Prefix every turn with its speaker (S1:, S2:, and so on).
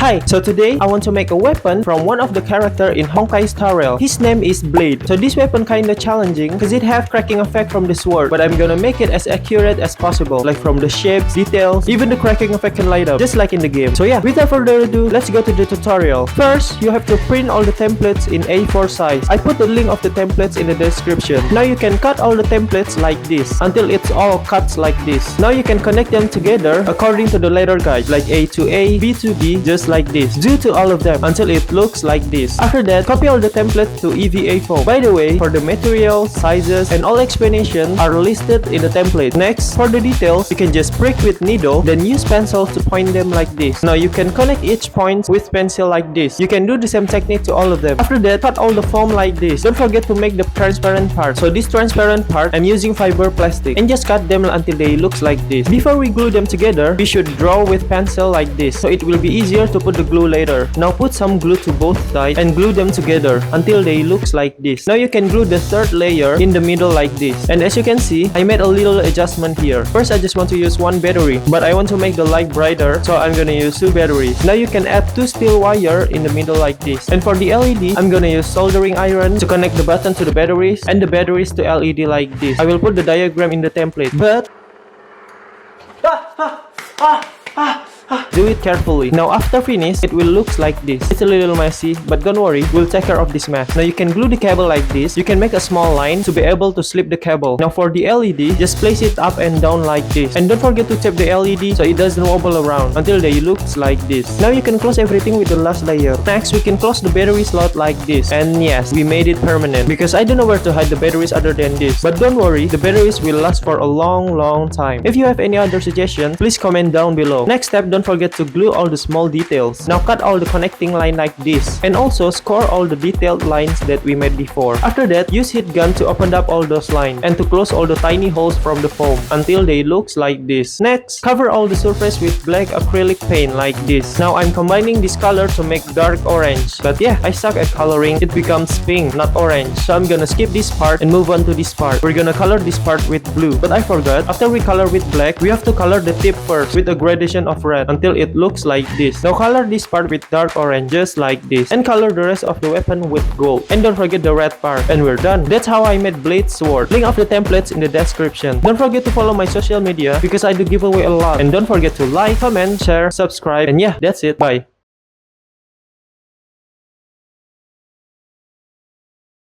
S1: Hi, so today I want to make a weapon from one of the character in Honkai Star Rail. His name is Blade. So this weapon kinda challenging because it have cracking effect from the sword, but I'm gonna make it as accurate as possible, like from the shapes, details, even the cracking effect can light up, just like in the game. So yeah, without further ado, let's go to the tutorial. First, you have to print all the templates in A4 size. I put the link of the templates in the description. Now you can cut all the templates like this, until it's all cuts like this. Now you can connect them together according to the letter guide, like A to A, B to B, just like this. Do to all of them until it looks like this. After that, copy all the templates to EVA form. By the way, for the materials, sizes, and all explanations are listed in the template. Next, for the details, you can just prick with needle, then use pencil to point them like this. Now you can connect each point with pencil like this. You can do the same technique to all of them. After that, cut all the foam like this. Don't forget to make the transparent part. So this transparent part, I'm using fiber plastic, and just cut them until they looks like this. Before we glue them together, we should draw with pencil like this, so it will be easier to put the glue later. Now put some glue to both sides and glue them together until they looks like this. Now you can glue the third layer in the middle like this. And as you can see, I made a little adjustment here. First, I just want to use one battery, but I want to make the light brighter, so I'm gonna use two batteries. Now you can add two steel wire in the middle like this. And for the LED, I'm gonna use soldering iron to connect the button to the batteries and the batteries to LED like this. I will put the diagram in the template, but do it carefully. Now after finish, it will look like this. It's a little messy, but don't worry, we'll take care of this mess. Now you can glue the cable like this. You can make a small line to be able to slip the cable. Now for the LED, just place it up and down like this. And don't forget to tape the LED so it doesn't wobble around until they looks like this. Now you can close everything with the last layer. Next, we can close the battery slot like this. And yes, we made it permanent because I don't know where to hide the batteries other than this. But don't worry, the batteries will last for a long time. If you have any other suggestion, please comment down below. Next step, don't forget to glue all the small details. Now cut all the connecting line like this, and also score all the detailed lines that we made before. After that, use heat gun to open up all those lines and to close all the tiny holes from the foam until they looks like this. Next, cover all the surface with black acrylic paint like this. Now I'm combining this color to make dark orange, but yeah, I suck at coloring. It becomes pink, not orange, so I'm gonna skip this part and move on to this part. We're gonna color this part with blue, but I forgot, after we color with black, we have to color the tip first with a gradation of red until it looks like this. Now color this part with dark orange just like this, and color the rest of the weapon with gold. And don't forget the red part, and we're done. That's how I made Blade sword. Link of the templates in the description. Don't forget to follow my social media because I do give away a lot. And don't forget to like, comment, share, subscribe, and yeah, that's it. Bye.